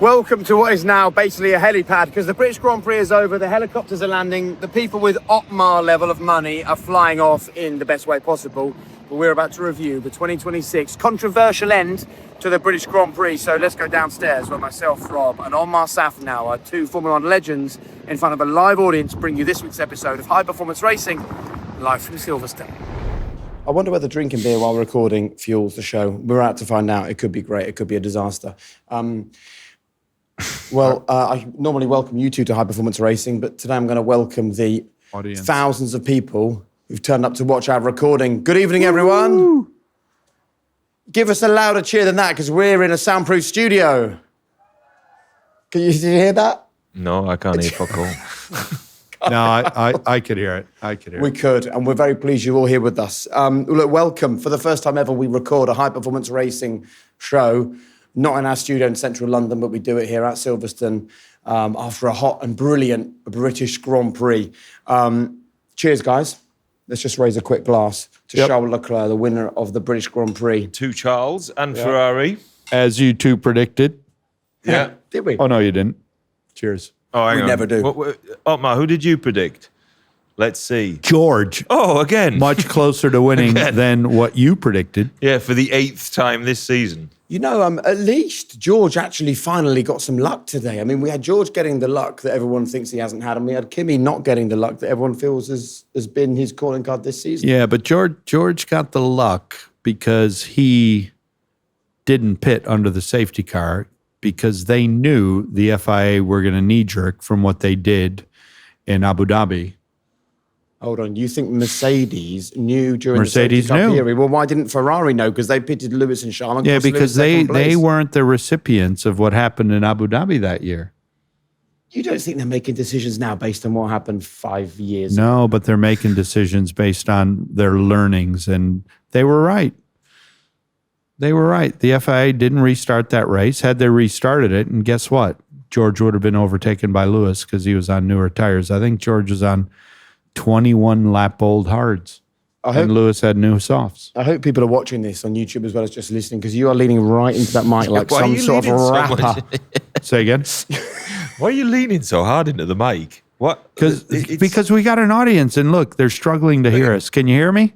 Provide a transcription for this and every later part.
Welcome to what is now basically a helipad, because the British Grand Prix is over, the helicopters are landing, the people with Otmar level of money are flying off in the best way possible. But we're about to review the 2026 controversial end to the British Grand Prix. So let's go downstairs where myself, Rob, and Otmar Szafnauer, two Formula 1 legends, in front of a live audience, bring you this week's episode of High Performance Racing, live from Silverstone. I wonder whether drinking beer while recording fuels the show. We're out to find out. It could be great. It could be a disaster. I normally welcome you two to High Performance Racing, but today I'm going to welcome the audience. Thousands of people who've turned up to watch our recording. Good evening, everyone. Woo! Give us a louder cheer than that, because we're in a soundproof studio. Can you hear that? No, I can't hear fuck all. No, I could hear it. We could, and we're very pleased you're all here with us. Look, welcome. For the first time ever, we record a High Performance Racing show. Not in our studio in central London, but we do it here at Silverstone after a hot and brilliant British Grand Prix. Cheers, guys. Let's just raise a quick glass to Charles Leclerc, the winner of the British Grand Prix. To Charles and Ferrari. As you two predicted. Yeah. Did we? Oh, no, you didn't. Cheers. Oh, hang on. Never do. Otmar, who did you predict? Let's see. George. Oh, again. Much closer to winning than what you predicted. Yeah, for the 8th time this season. You know, at least George actually finally got some luck today. I mean, we had George getting the luck that everyone thinks he hasn't had, and we had Kimi not getting the luck that everyone feels has been his calling card this season. Yeah, but George got the luck because he didn't pit under the safety car, because they knew the FIA were going to knee-jerk from what they did in Abu Dhabi. Hold on, you think Mercedes knew during Mercedes the safety car knew. period? Well, why didn't Ferrari know? Because they pitted Lewis and Charles. Yeah, because they weren't the recipients of what happened in Abu Dhabi that year. You don't think they're making decisions now based on what happened 5 years ago? No, but they're making decisions based on their learnings, and they were right. They were right. The FIA didn't restart that race. Had they restarted it, and guess what? George would have been overtaken by Lewis because he was on newer tires. I think George was on 21 lap old hards. And Lewis had new softs. I hope people are watching this on YouTube as well as just listening, because you are leaning right into that mic like some sort of rapper. Say again? Why are you leaning so hard into the mic? What? Because we got an audience, and look, they're struggling to hear us. Can you hear me?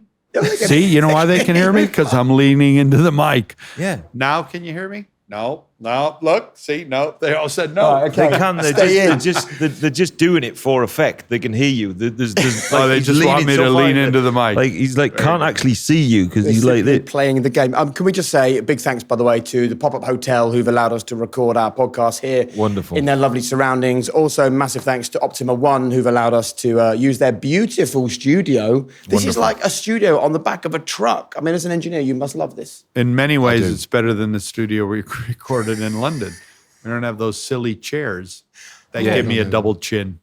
See, you know why they can hear me? Because I'm leaning into the mic. Yeah. Now can you hear me? No. Look, see, no. They all said no. Oh, okay. They can. They're just doing it for effect. They can hear you. They just want me to lean into the mic. Like he's like can't actually see you because he's like this. Playing the game. Can we just say a big thanks, by the way, to the Pop-Up Hotel who've allowed us to record our podcast here. Wonderful. In their lovely surroundings. Also, massive thanks to Optima One who've allowed us to use their beautiful studio. This is like a studio on the back of a truck. I mean, as an engineer, you must love this. In many ways, it's better than the studio we recorded in London. We don't have those silly chairs that give me a double chin.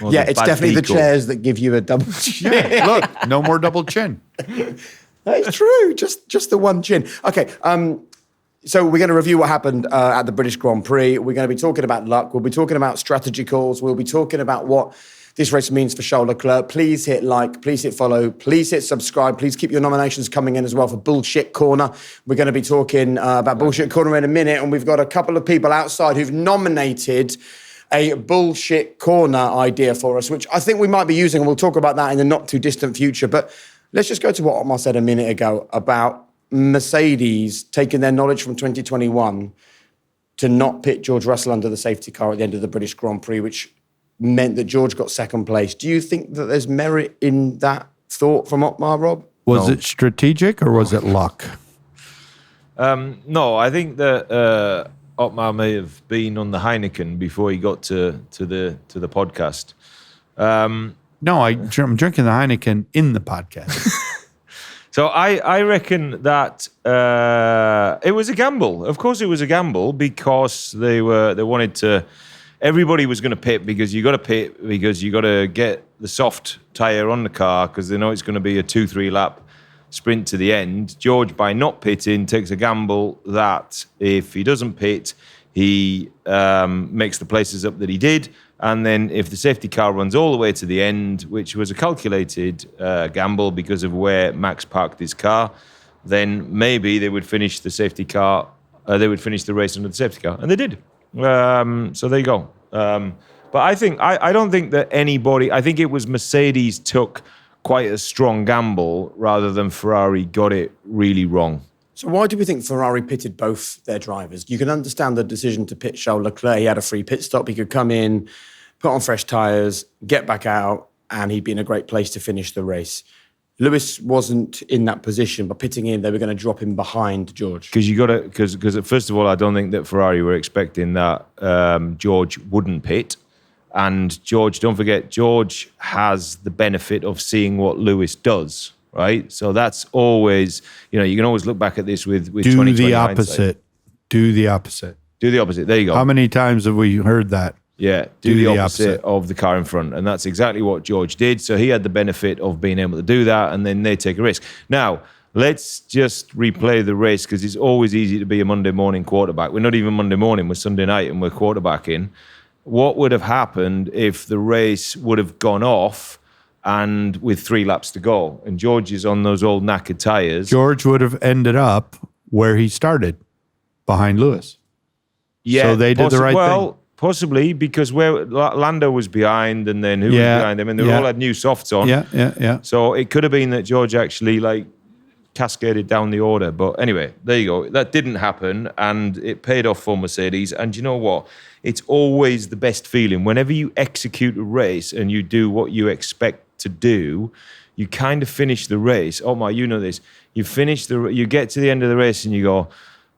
Well, it's definitely the chairs that give you a double chin. Yeah, look, no more double chin. That's true. Just the one chin. Okay. So we're going to review what happened at the British Grand Prix. We're going to be talking about luck. We'll be talking about strategy calls. We'll be talking about what this race means for Charles Leclerc. Please hit like, please hit follow, please hit subscribe. Please keep your nominations coming in as well for Bullshit Corner. We're going to be talking about Bullshit Corner in a minute, and we've got a couple of people outside who've nominated a Bullshit Corner idea for us, which I think we might be using, and we'll talk about that in the not too distant future. But let's just go to what Otmar said a minute ago about Mercedes taking their knowledge from 2021 to not pit George Russell under the safety car at the end of the British Grand Prix, which meant that George got second place. Do you think that there's merit in that thought from Otmar, Rob? Was it strategic or was it luck? No, I think that Otmar may have been on the Heineken before he got to the podcast. No, I'm drinking the Heineken in the podcast. So I reckon that it was a gamble. Of course, it was a gamble because they wanted to. Everybody was going to pit because you got to pit because you got to get the soft tire on the car because they know it's going to be a 2-3 lap sprint to the end. George, by not pitting, takes a gamble that if he doesn't pit, he makes the places up that he did. And then if the safety car runs all the way to the end, which was a calculated gamble because of where Max parked his car, then maybe they would finish the safety car. They would finish the race under the safety car, and they did. So there you go. But I don't think that anybody. I think it was Mercedes took quite a strong gamble rather than Ferrari got it really wrong. So why do we think Ferrari pitted both their drivers? You can understand the decision to pit Charles Leclerc. He had a free pit stop. He could come in, put on fresh tyres, get back out, and he'd be in a great place to finish the race. Lewis wasn't in that position, but pitting in, they were going to drop him behind George. Because first of all, I don't think that Ferrari were expecting that George wouldn't pit. And George, don't forget, George has the benefit of seeing what Lewis does, right? So that's always, you can always look back at this with 2020 Do the hindsight. opposite. Do the opposite. Do the opposite. There you go. How many times have we heard that? Yeah, do the opposite of the car in front. And that's exactly what George did. So he had the benefit of being able to do that, and then they take a risk. Now, let's just replay the race, because it's always easy to be a Monday morning quarterback. We're not even Monday morning, we're Sunday night, and we're quarterbacking. What would have happened if the race would have gone off and with 3 laps to go? And George is on those old knackered tyres. George would have ended up where he started, behind Lewis. Yeah, so they did the right thing. Possibly, because where Lando was behind, and then who was behind him, and they all had new softs on. Yeah. So it could have been that George actually cascaded down the order. But anyway, there you go. That didn't happen, and it paid off for Mercedes. And you know what? It's always the best feeling. Whenever you execute a race and you do what you expect to do, you kind of finish the race. Otmar, you know this. You get to the end of the race and you go,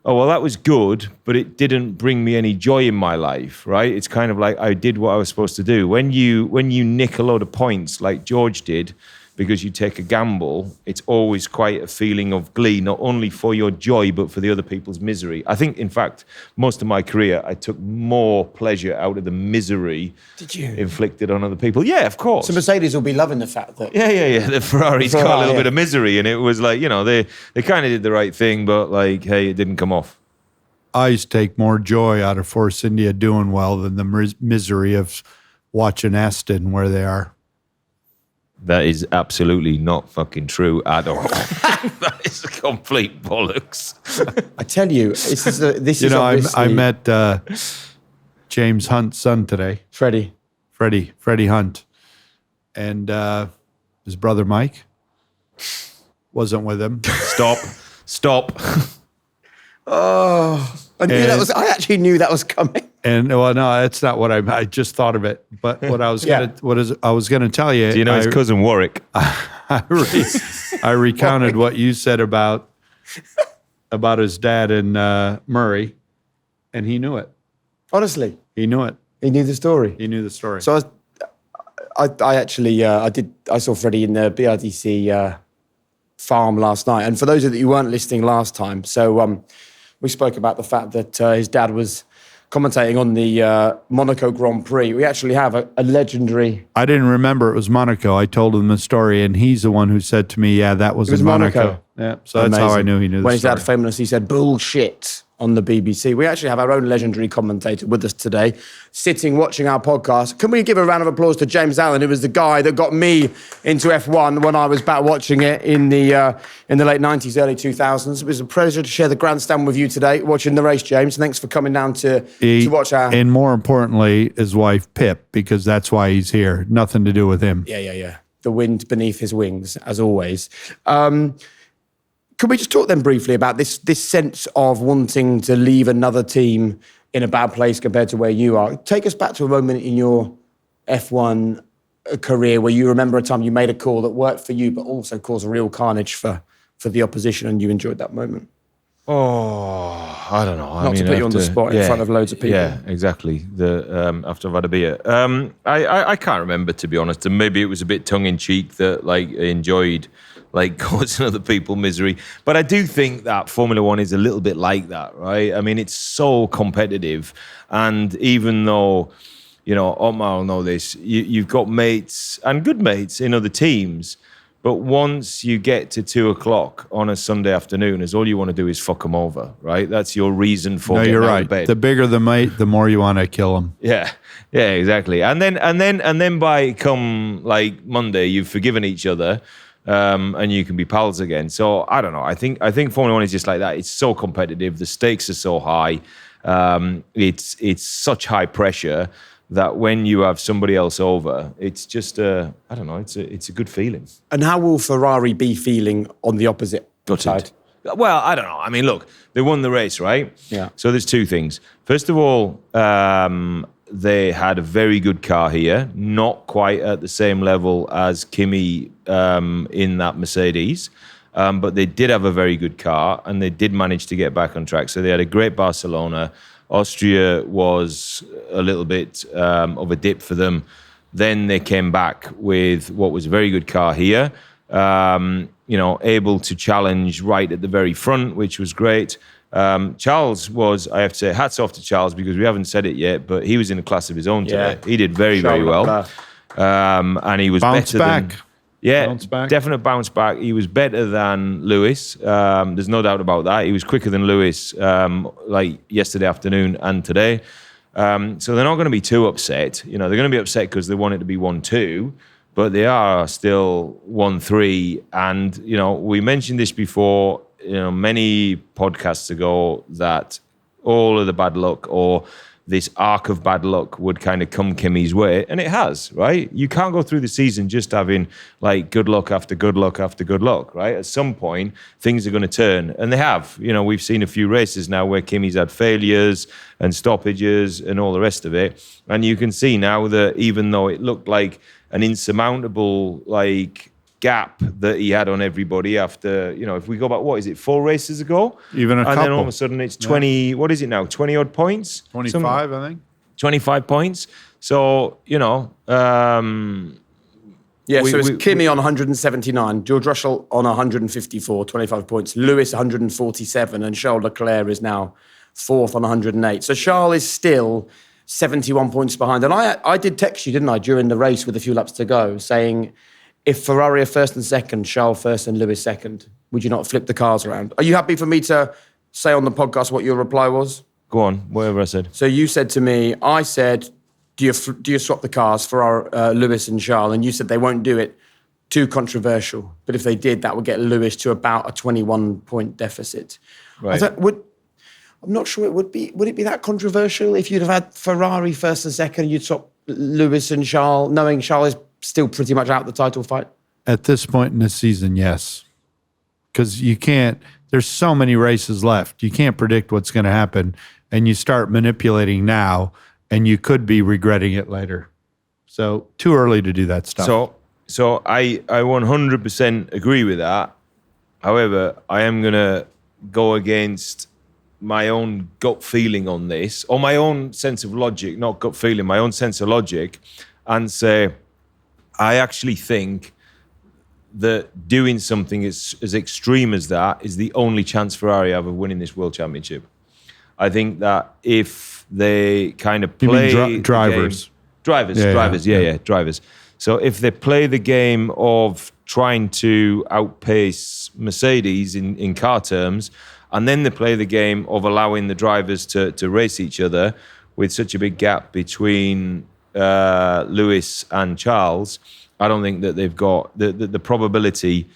oh, well, that was good, but it didn't bring me any joy in my life, right? It's kind of like I did what I was supposed to do. When you nick a load of points like George did, because you take a gamble, it's always quite a feeling of glee, not only for your joy, but for the other people's misery. I think, in fact, most of my career, I took more pleasure out of the misery inflicted on other people. Yeah, of course. So Mercedes will be loving the fact that... Yeah. The Ferrari's got a little bit of misery, and it was like, they kind of did the right thing, but hey, it didn't come off. I used to take more joy out of Force India doing well than the misery of watching Aston where they are. That is absolutely not fucking true at all. That is complete bollocks. I tell you, I met James Hunt's son today. Freddie Hunt. And his brother Mike wasn't with him. Stop. Oh, I actually knew that was coming. And no, that's not what I just thought of it. But what I was gonna tell you. Do you know his cousin Warwick? I recounted what you said about his dad and Murray, and he knew it. Honestly, he knew it. He knew the story. So I saw Freddie in the BRDC farm last night. And for those of you who weren't listening last time, so we spoke about the fact that his dad was commentating on the Monaco Grand Prix. We actually have a legendary... I didn't remember it was Monaco. I told him the story, and he's the one who said to me, yeah, that was in Monaco. Yeah, so Amazing. That's how I knew he knew the story. When his dad famously said, bullshit, on the BBC. We actually have our own legendary commentator with us today, sitting, watching our podcast. Can we give a round of applause to James Allen, who was the guy that got me into F1 when I was back watching it in the late 90s, early 2000s. It was a pleasure to share the grandstand with you today, watching the race, James. Thanks for coming down to watch our... And more importantly, his wife, Pip, because that's why he's here. Nothing to do with him. Yeah. The wind beneath his wings, as always. Could we just talk then briefly about this sense of wanting to leave another team in a bad place compared to where you are? Take us back to a moment in your F1 career where you remember a time you made a call that worked for you, but also caused real carnage for the opposition, and you enjoyed that moment. Oh, I don't know. Not to put you on the spot in front of loads of people. Yeah, exactly. After I've had a beer. I can't remember, to be honest. And maybe it was a bit tongue-in-cheek that I enjoyed causing other people misery. But I do think that Formula One is a little bit like that, right? I mean, it's so competitive. And even though, Otmar will know this, you've got mates and good mates in other teams. But once you get to 2:00 on a Sunday afternoon, all you want to do is fuck them over, right? That's your reason for getting you're out right. of bed. The bigger the mate, the more you want to kill them. Yeah, exactly. And then by come Monday, you've forgiven each other. And you can be pals again. So I don't know. I think Formula One is just like that. It's so competitive. The stakes are so high. It's such high pressure that when you have somebody else over, it's just I don't know, it's a good feeling. And how will Ferrari be feeling on the opposite side? Well, I don't know. I mean, look, they won the race, right? Yeah. So there's two things. First of all, they had a very good car here, not quite at the same level as Kimi in that Mercedes, but they did have a very good car, and they did manage to get back on track. So they had a great Barcelona. Austria was a little bit of a dip for them. Then they came back with what was a very good car here. Able to challenge right at the very front, which was great. Charles was, I have to say, hats off to Charles, because we haven't said it yet, but he was in a class of his own today. He did very, very well. And he was Bounce back. Bounce back. Definite bounce back. He was better than Lewis. There's no doubt about that. He was quicker than Lewis, like yesterday afternoon and today. So they're not going to be too upset. They're going to be upset because they want it to be 1-2. But they are still 1-3. And, we mentioned this before, many podcasts ago, that all of the bad luck, or this arc of bad luck, would kind of come Kimi's way. And it has, right? You can't go through the season just having like good luck after good luck after good luck, right? At some point, things are going to turn. And they have. We've seen a few races now where Kimi's had failures and stoppages and all the rest of it. And you can see now that even though it looked like an insurmountable gap that he had on everybody after, if we go back, 4 races ago? Even a couple. And then all of a sudden it's 20, what is it now, 20 odd points? 25, I think. 25 points. So, so it's Kimi on 179, George Russell on 154, 25 points, Lewis 147, and Charles Leclerc is now 4th on 108. So Charles is still 71 points behind. And I did text you, didn't I, during the race with a few laps to go, saying, if Ferrari are first and second, Charles first and Lewis second, would you not flip the cars around? Are you happy for me to say on the podcast what your reply was? Go on, whatever I said. So you said to me, I said, do you swap the cars for Lewis and Charles? And you said they won't do it. Too controversial. But if they did, that would get Lewis to about a 21-point deficit. Right. I'm not sure it would be. Would it be that controversial if you'd have had Ferrari first and second, you'd swap Lewis and Charles, knowing Charles is still pretty much out the title fight? At this point in the season, yes. Because you can't, there's so many races left. You can't predict what's going to happen. And you start manipulating now, and you could be regretting it later. So too early to do that stuff. So I 100% agree with that. However, I am going to go against my own gut feeling on this, or my own sense of logic, not gut feeling, my own sense of logic, and say, I actually think that doing something as extreme as that is the only chance Ferrari have of winning this World Championship. I think that if they kind of play drivers. Drivers. So if they play the game of trying to outpace Mercedes in car terms, and then they play the game of allowing the drivers to race each other with such a big gap between Lewis and Charles, I don't think that they've got the probability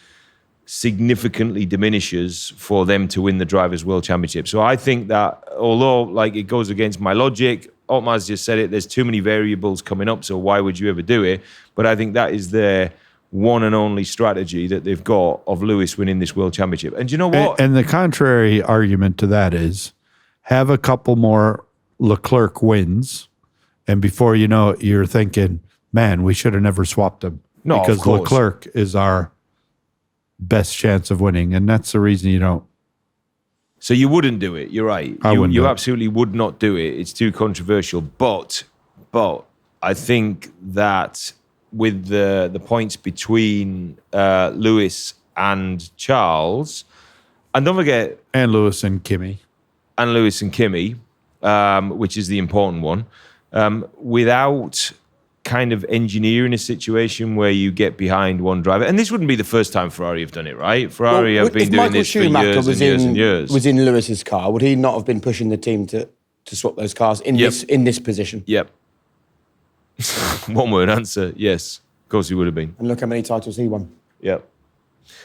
significantly diminishes for them to win the Drivers' World Championship. So I think that although it goes against my logic, Otmar's just said it, there's too many variables coming up, so why would you ever do it? But I think that is their one and only strategy that they've got of Lewis winning this World Championship. And you know what? And the contrary argument to that is have a couple more Leclerc wins, and before you know it, you're thinking, man, we should have never swapped them. No, because of course. Leclerc is our best chance of winning, and that's the reason you don't. So you wouldn't do it. You're right. You absolutely would not do it. It's too controversial. But I think that with the points between Lewis and Charles, and don't forget, and Lewis and Kimi, which is the important one, without kind of engineering a situation where you get behind one driver, and this wouldn't be the first time Ferrari have done it, right? Ferrari have been doing this for years and years and years. Was in Lewis's car, would he not have been pushing the team to swap those cars in this position? Yep. One word answer, yes. Of course he would have been. And look how many titles he won. Yep.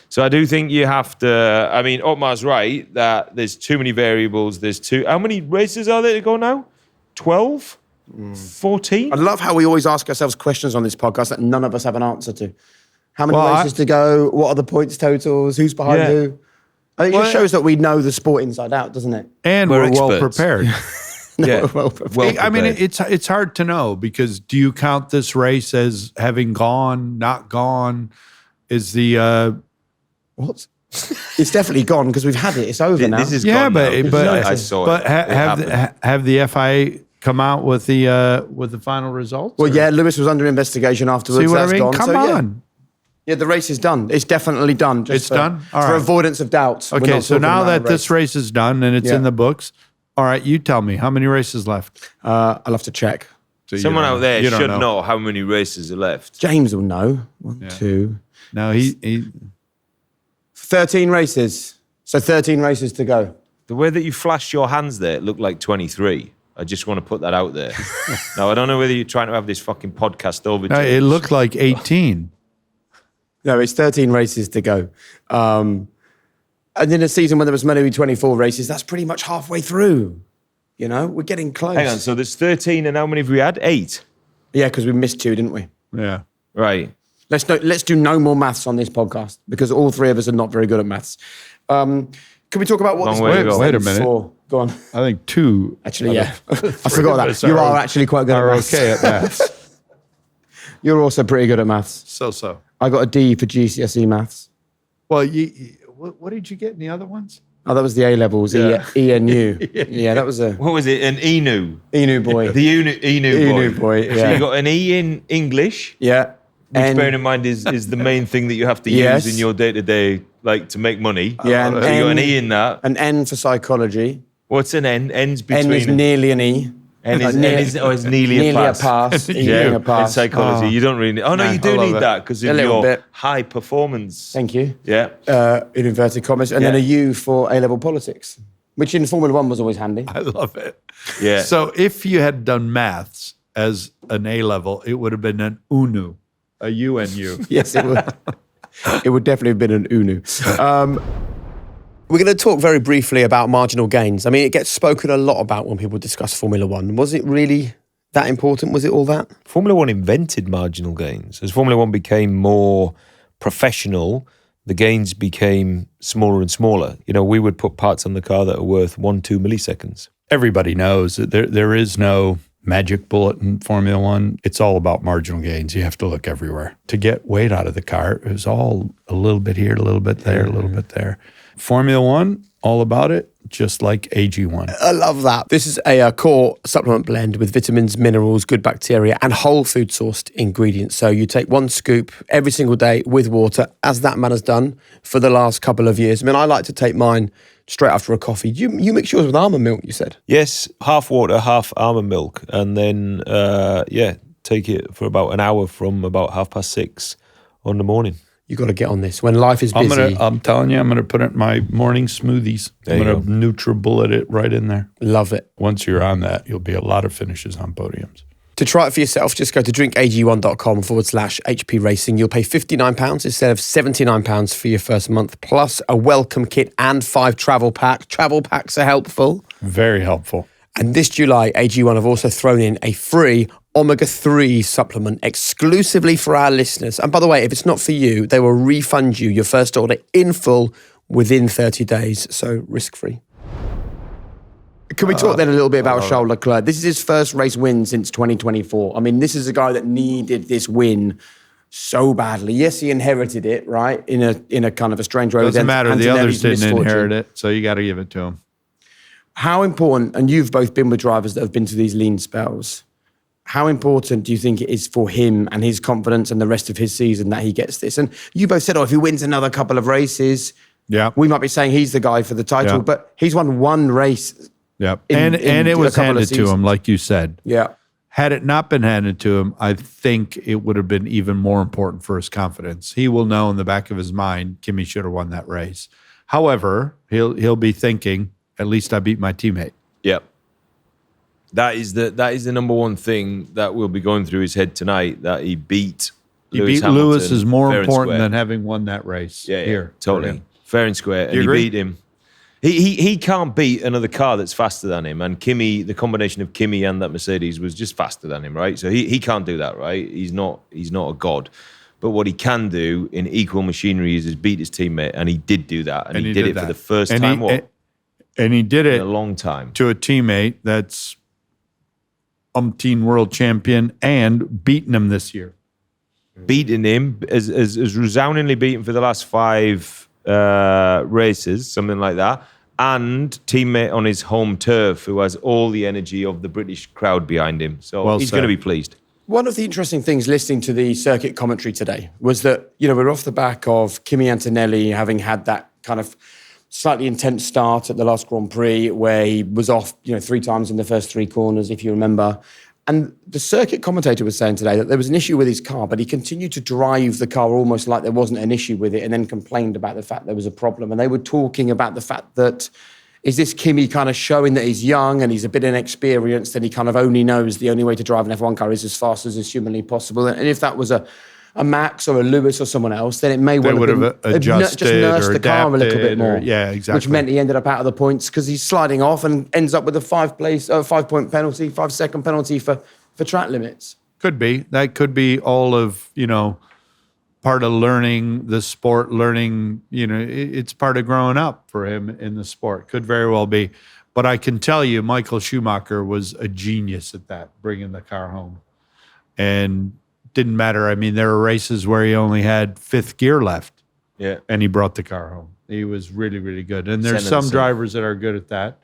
So I do think you have to. I mean, Otmar's right that there's too many variables. How many races are there to go now? 12? 14? I love how we always ask ourselves questions on this podcast that none of us have an answer to. How many Well, races to go? What are the points totals? Who's behind who? I think it just shows that we know the sport inside out, doesn't it? And We're we're well experts. prepared. Yeah. Well, I mean, it's hard to know because do you count this race as having gone, not gone? Is the what? It's definitely gone because we've had it. It's over now. This is yeah, gone but now. but I saw but it. have the FIA come out with the final results? Well, or- yeah, Lewis was under investigation afterwards. See what That's I mean? gone. Come So, yeah. on. Yeah, the race is done. It's definitely done. It's done? All for right. avoidance of doubt. We're Okay, not so talking now about that a this race is done and it's Yeah. in the books, all right, you tell me how many races left. I'll have to check. So you Someone don't- out there you don't should know how many races are left. James will know. 1, 2, No, he 13 races. So 13 races to go. The way that you flashed your hands there, it looked like 23. I just want to put that out there. Now, I don't know whether you're trying to have this fucking podcast over. no, it looked like 18. No, it's 13 races to go. And in a season when there was meant to be 24 races, that's pretty much halfway through. You know, we're getting close. Hang on, so there's 13 and how many have we had? 8? Yeah, because we missed 2, didn't we? Yeah. Right. Let's do no more maths on this podcast because all 3 of us are not very good at maths. Can we talk about what Long this way to race go. Wait a stands minute. for? Go on. I think 2 Actually, yeah. I forgot that. You are actually quite good at are maths. okay at maths. You're also pretty good at maths. So. I got a D for GCSE maths. Well, what did you get in the other ones? Oh, that was the A levels, Yeah. ENU. Yeah, that was a What was it? An Enu. Enu boy. The Enu boy. Enu boy, So yeah. you got an E in English, Yeah. which bearing in mind is the main thing that you have to Yes. use in your day-to-day, like to make money. Yeah, So and you got an N- E in that. An N for psychology. What's an N? N's between. N is nearly an E. N is, Near- N is, oh, it's nearly a pass. E Yeah, being a in pass. psychology, you don't really. Oh no, No, you I do love need it. that because A of little your bit. high performance. Thank you. Yeah. In inverted commas. And then a U for A-level politics, which in Formula One was always handy. I love it. Yeah. So if you had done maths as an A level, it would have been an UNU, a UNU. Yes, it would. It would definitely have been an UNU. We're going to talk very briefly about marginal gains. I mean, it gets spoken a lot about when people discuss Formula One. Was it really that important? Was it all that? Formula One invented marginal gains. As Formula One became more professional, the gains became smaller and smaller. You know, we would put parts on the car that are worth 1-2 milliseconds. Everybody knows that there is no magic bullet in Formula One. It's all about marginal gains. You have to look everywhere. To get weight out of the car, it was all a little bit here, a little bit there, a little bit there. Formula One, all about it, just like AG1. I love that. This is a core supplement blend with vitamins, minerals, good bacteria, and whole food sourced ingredients. So you take 1 scoop every single day with water, as that man has done for the last couple of years. I mean, I like to take mine straight after a coffee. You mix yours with almond milk, you said? Yes, half water, half almond milk, and then take it for about an hour from about 6:30 on the morning. You got to get on this when life is busy. I'm telling you, I'm going to put it in my morning smoothies. There I'm you going to NutriBullet it right in there. Love it. Once you're on that, you'll be a lot of finishes on podiums. To try it for yourself, just go to drinkag1.com/HP Racing. You'll pay £59 instead of £79 for your first month, plus a welcome kit and 5 travel packs. Travel packs are helpful. Very helpful. And this July, AG1 have also thrown in a free omega-3 supplement exclusively for our listeners. And by the way, if it's not for you, they will refund you your first order in full within 30 days, so risk-free. Can we talk then a little bit about Charles Leclerc? This is his first race win since 2024. I mean, this is a guy that needed this win so badly. Yes, he inherited it, right, in a kind of a strange way. Doesn't matter. The others didn't misfortune. inherit it, so you got to give it to them. How important, and you've both been with drivers that have been to these lean spells, how important do you think it is for him and his confidence and the rest of his season that he gets this? And you both said, if he wins another couple of races, we might be saying he's the guy for the title, but he's won 1 race. Yeah, in and it a was couple of handed to him, seasons. like you said. Yeah. Had it not been handed to him, I think it would have been even more important for his confidence. He will know in the back of his mind, Kimi should have won that race. However, he'll be thinking, at least I beat my teammate. Yep. That is the number one thing that will be going through his head tonight, that he beat He Lewis beat Lewis Hamilton is more fair and important square. than having won that race. Yeah, here. totally. Fair and square. And he agree? beat him. He can't beat another car that's faster than him. And Kimi, the combination of Kimi and that Mercedes was just faster than him, right? So he can't do that, right? He's not a god. But what he can do in equal machinery is beat his teammate, and he did do that. And he did it for the first time and he did it in a long time. to a teammate that's umpteen world champion and beaten him this year. Beating him as resoundingly beaten for the last 5 races, something like that, and teammate on his home turf who has all the energy of the British crowd behind him. So he's going to be pleased. One of the interesting things listening to the circuit commentary today was that, we're off the back of Kimi Antonelli having had that kind of slightly intense start at the last Grand Prix where he was off, 3 times in the first 3 corners, if you remember. And the circuit commentator was saying today that there was an issue with his car, but he continued to drive the car almost like there wasn't an issue with it and then complained about the fact there was a problem. And they were talking about the fact that, is this Kimi kind of showing that he's young and he's a bit inexperienced and he kind of only knows the only way to drive an F1 car is as fast as is humanly possible? And if that was a Max or a Lewis or someone else, then it may well would have adjusted just nursed or the car a little bit more. Yeah, exactly. Which meant he ended up out of the points because he's sliding off and ends up with a 5-point penalty, 5-second penalty for track limits. Could be. That could be all of, part of learning the sport, it's part of growing up for him in the sport. Could very well be. But I can tell you, Michael Schumacher was a genius at that, bringing the car home. And didn't matter. I mean, there were races where he only had 5th gear left. Yeah. And he brought the car home. He was really, really good. And there's Senna, some drivers that are good at that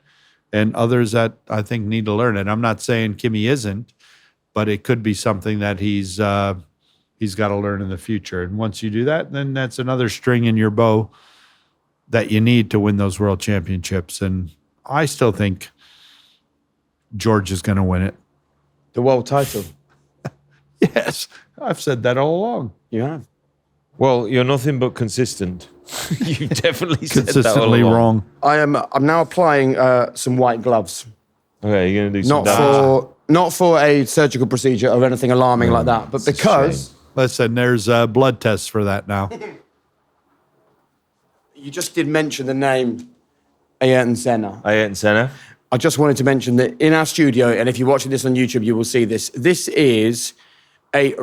and others that I think need to learn it. I'm not saying Kimi isn't, but it could be something that he's got to learn in the future. And once you do that, then that's another string in your bow that you need to win those world championships. And I still think George is going to win it. The world title. Yes, I've said that all along. You have. Well, you're nothing but consistent. You definitely said that all Consistently along. wrong. I'm now applying some white gloves. Okay, you're going to do some Not damage. not for a surgical procedure or anything alarming like that, but because Listen, there's blood tests for that now. you just did mention the name Ayrton Senna. Ayrton Senna. I just wanted to mention that in our studio, and if you're watching this on YouTube, you will see this. This is a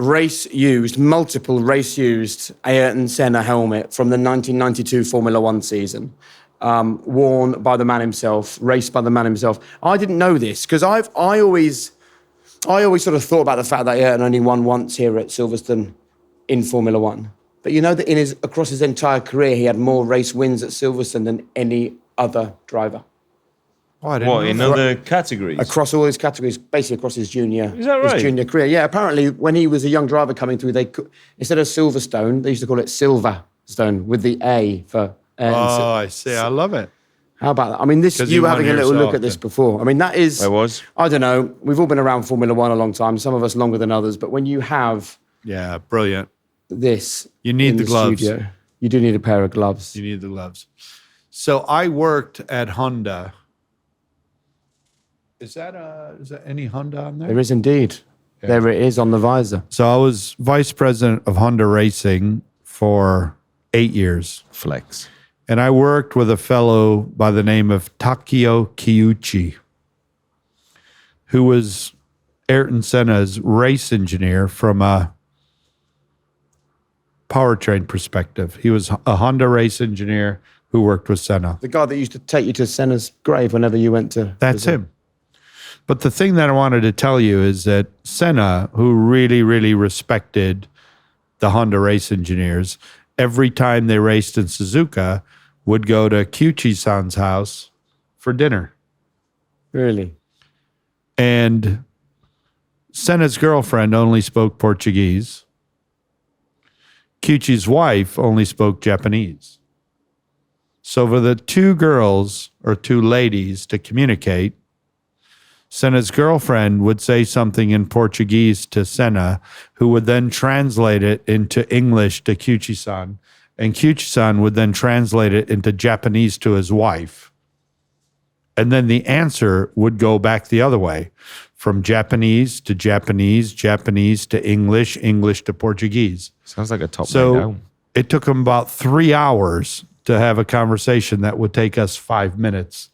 multiple race-used Ayrton Senna helmet from the 1992 Formula One season, worn by the man himself, raced by the man himself. I didn't know this because I always sort of thought about the fact that Ayrton only won once here at Silverstone in Formula One. But you know that across his entire career, he had more race wins at Silverstone than any other driver. Oh, I didn't know In that. other categories? Across all his categories, basically across his junior, Is that right? his junior career. Yeah, apparently when he was a young driver coming through, instead of Silverstone, they used to call it Silverstone with the A for Ayrton. Oh, I see. I love it. How about that? I mean, this 'Cause you you having a won little here so look at this often. before. I mean, that is. I was. I don't know. We've all been around Formula One a long time. Some of us longer than others. But when you have Yeah, brilliant. this, You need in the gloves. studio, you do need a pair of gloves. You need the gloves. So I worked at Honda. Is that any Honda on there? There is indeed. There it is on the visor. So I was vice president of Honda Racing for 8 years. Flex. And I worked with a fellow by the name of Takio Kiuchi, who was Ayrton Senna's race engineer from a powertrain perspective. He was a Honda race engineer who worked with Senna. The guy that used to take you to Senna's grave whenever you went to. That's visit. him. But the thing that I wanted to tell you is that Senna, who really, really respected the Honda race engineers, every time they raced in Suzuka, would go to Kyuchi-san's house for dinner. Really? And Senna's girlfriend only spoke Portuguese. Kyuchi's wife only spoke Japanese. So for the two girls or two ladies to communicate, Senna's girlfriend would say something in Portuguese to Senna, who would then translate it into English to Kyuchi-san, and Kyuchi-san would then translate it into Japanese to his wife. And then the answer would go back the other way. from Japanese to Japanese, Japanese to English, English to Portuguese. Sounds like a top man So down. it took them about 3 hours to have a conversation that would take us 5 minutes.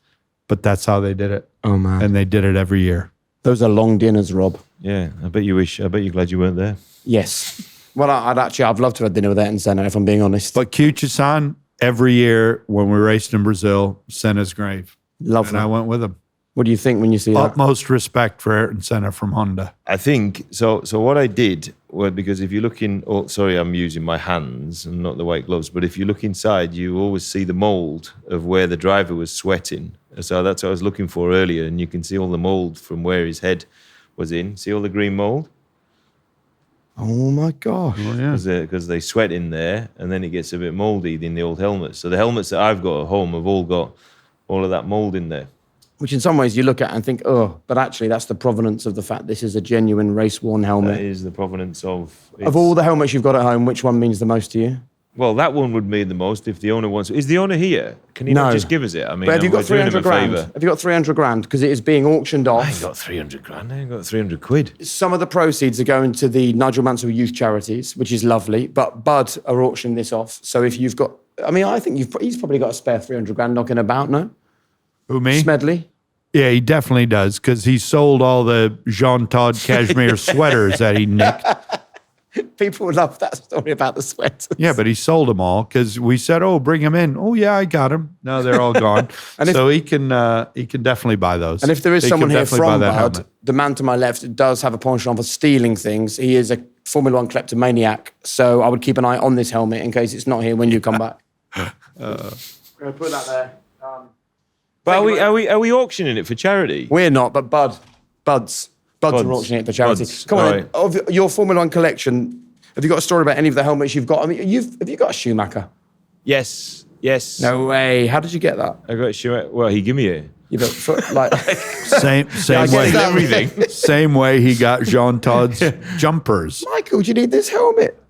But that's how they did it. Oh, man. And they did it every year. Those are long dinners, Rob. Yeah, I bet you're glad you weren't there. Yes. Well, I'd love to have dinner with Ayrton Senna, if I'm being honest. But Kyuchi-san, every year when we raced in Brazil, Senna's grave. Lovely. And I went with him. What do you think when you see that? Utmost respect for Ayrton Senna from Honda. I think so. So what I did was, because if you look in, oh, sorry, I'm using my hands and not the white gloves. But if you look inside, you always see the mold of where the driver was sweating. So that's what I was looking for earlier, and you can see all the mold from where his head was in. See all the green mold? Oh my gosh. Oh, yeah. Because they sweat in there, and then it gets a bit moldy in the old helmets. So the helmets that I've got at home have all got all of that mold in there. Which in some ways you look at and think, oh, but actually that's the provenance of the fact this is a genuine race-worn That helmet. is the provenance of... Of all the helmets you've got at home, which one means the most to you? Well, that one would mean the most if the owner wants... Is the owner here? Can he not No. just give us it? I mean, But have you got we're doing him 300 a grand? favour. Have you got 300 grand? Because it is being auctioned I ain't off. got 300 grand. I ain't got 300 quid. Some of the proceeds are going to the Nigel Mansell Youth Charities, which is lovely. But Bud are auctioning this off. So if you've got... I mean, I think he's probably got a spare 300 grand knocking about, no? Who, me? Smedley? Yeah, he definitely does, because he sold all the Jean Todt cashmere sweaters that he nicked. People would love that story about the sweaters. Yeah, but he sold them all because we said, "Oh, bring them in." Oh, yeah, I got them. No, they're all gone. So he can definitely buy those. And if there is He can someone here definitely buy from that Bud, helmet. the man to my left does have a penchant for stealing things. He is a Formula One kleptomaniac. So I would keep an eye on this helmet in case it's not here when you come back. I'm going to put that there. But are we auctioning it for charity? We're not, but Bud's are auctioning it for charity. Buds, Come on, right. of your Formula One collection, have you got a story about any of the helmets you've got? I mean, have you got a Schumacher? Yes. No way. How did you get that? I got sure. Well, he give me it. You got foot, like... Same I way. guess that- Everything. Same way he got Jean Todt's jumpers. Michael, do you need this helmet?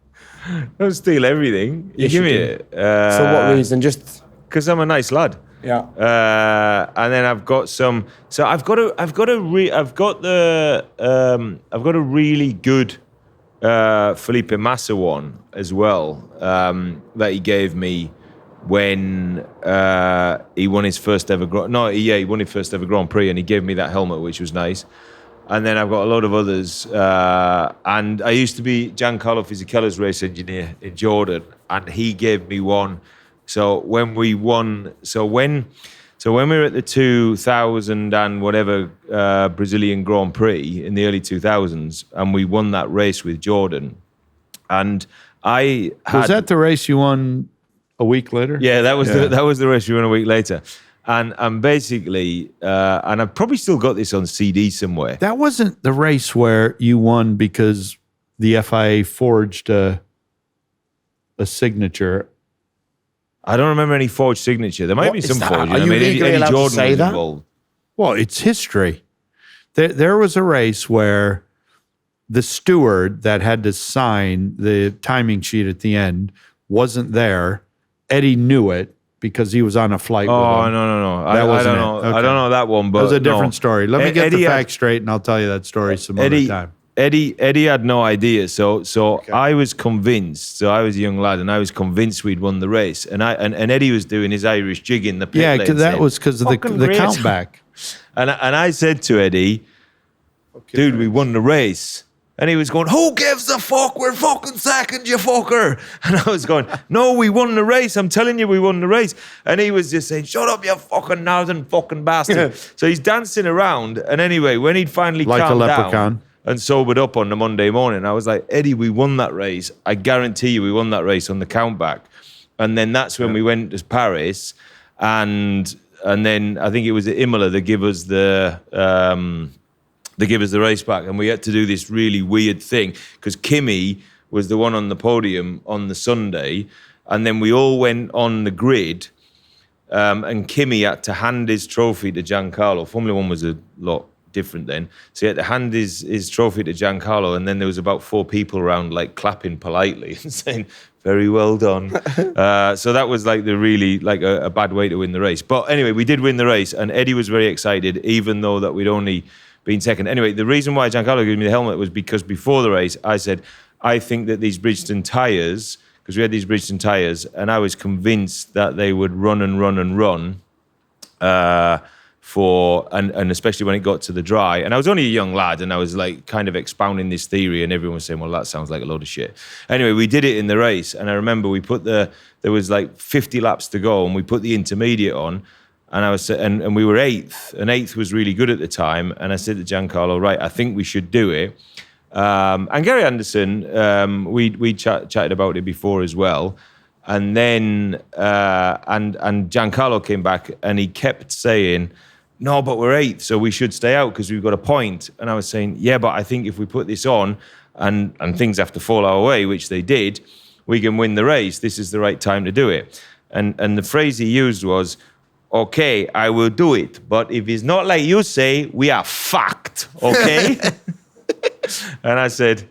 Don't steal everything. You Yes, give you me do. it. For what reason? Just... Because I'm a nice lad. Yeah. And then I've got some. So I've got a really good Felipe Massa one as well that he gave me when he won his first ever. He won his first ever Grand Prix, and he gave me that helmet, which was nice. And then I've got a lot of others. And I used to be Giancarlo Fisichella's race engineer in Jordan, and he gave me one. So when we won, when we were at the 2000 and whatever Brazilian Grand Prix in the early 2000s, and we won that race with Jordan, and I had... Was that the race you won a week later? Yeah, that was the race we won a week later. And basically, and I've probably still got this on CD somewhere. That wasn't the race where you won because the FIA forged a signature. I don't remember any forged signature. There might What be is some that? forged. Are you legally allowed to Jordan say was that? involved. Well, it's history. There was a race where the steward that had to sign the timing sheet at the end wasn't there. Eddie knew it because he was on a flight with Oh, him. no. That I wasn't don't know. it. Okay. I don't know that one, but That was a no. different story. Let me get Eddie the had- facts straight, and I'll tell you that story some other time. Eddie had no idea. So I was convinced. So I was a young lad, and I was convinced we'd won the race. And Eddie was doing his Irish jig in the pit Yeah, lane, because that saying, was because of "Fucking the great." count back. And I said to Eddie, "Dude, we won the race." And he was going, "Who gives a fuck? We're fucking second, you fucker." And I was going, "No, we won the race. I'm telling you, we won the race." And he was just saying, "Shut up, you fucking northern fucking bastard." So he's dancing around. And anyway, when he'd finally Like a calmed leprechaun. down and sobered up on the Monday morning, I was like, "Eddie, we won that race. I guarantee you we won that race on the countback." And then that's when we went to Paris. And then I think it was at Imola that give us the race back, and we had to do this really weird thing because Kimi was the one on the podium on the Sunday, and then we all went on the grid, and Kimi had to hand his trophy to Giancarlo. Formula One was a lot different then, so he had to hand his trophy to Giancarlo, and then there was about 4 people around like clapping politely and saying, "Very well done." So that was like a bad way to win the race. But anyway, we did win the race, and Eddie was very excited, even though that we'd only been second. Anyway, the reason why Giancarlo gave me the helmet was because before the race, I said, I think that these Bridgestone tyres, because we had these Bridgestone tyres, and I was convinced that they would run and run and run and especially when it got to the dry. And I was only a young lad, and I was like kind of expounding this theory, and everyone was saying, well, that sounds like a load of shit. Anyway, we did it in the race, and I remember we put there was like 50 laps to go, and we put the intermediate on, and we were eighth, and eighth was really good at the time. And I said to Giancarlo, right, I think we should do it. And Gary Anderson, we chatted about it before as well. And then, and Giancarlo came back, and he kept saying, no, but we're eighth, so we should stay out because we've got a point. And I was saying, yeah, but I think if we put this on and things have to fall our way, which they did, we can win the race. This is the right time to do it. And the phrase he used was, okay, I will do it. But if it's not like you say, we are fucked, okay? And I said,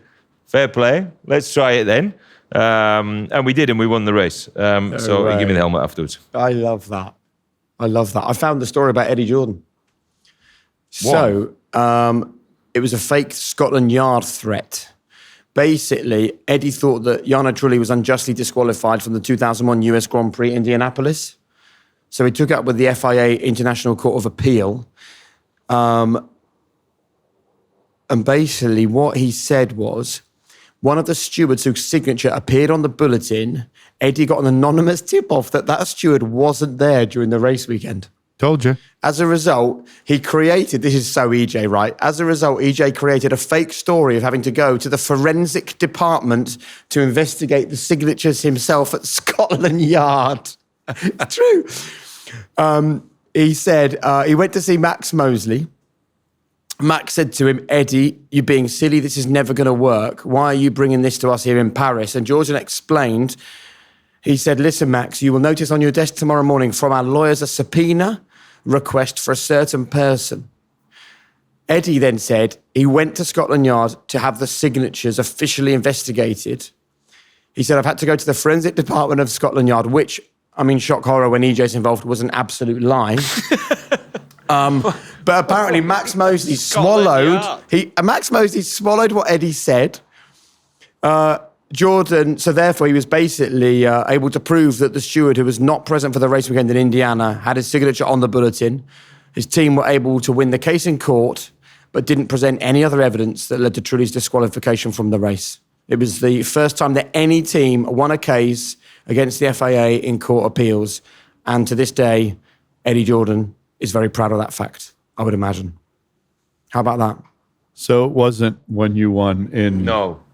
fair play, let's try it then. And we did, and we won the race. So he gave me the helmet afterwards. I love that. I found the story about Eddie Jordan. So it was a fake Scotland Yard threat. Basically, Eddie thought that Jarno Trulli was unjustly disqualified from the 2001 US Grand Prix Indianapolis. So he took it up with the FIA International Court of Appeal. And basically what he said was, one of the stewards whose signature appeared on the bulletin, Eddie got an anonymous tip-off that steward wasn't there during the race weekend. Told you. As a result, he created, this is so EJ, right? As a result, EJ created a fake story of having to go to the forensic department to investigate the signatures himself at Scotland Yard. True. He said he went to see Max Mosley. Max said to him, Eddie, you're being silly. This is never going to work. Why are you bringing this to us here in Paris? And Jordan explained, he said, listen, Max, you will notice on your desk tomorrow morning from our lawyers a subpoena request for a certain person. Eddie then said he went to Scotland Yard to have the signatures officially investigated. He said, I've had to go to the forensic department of Scotland Yard, which, I mean, shock horror when EJ's involved, was an absolute lie. But apparently Max Mosley swallowed what Eddie said. Jordan, so therefore he was basically able to prove that the steward who was not present for the race weekend in Indiana had his signature on the bulletin. His team were able to win the case in court, but didn't present any other evidence that led to Trulli's disqualification from the race. It was the first time that any team won a case against the FIA in court appeals. And to this day, Eddie Jordan is very proud of that fact, I would imagine. How about that? So it wasn't when you won in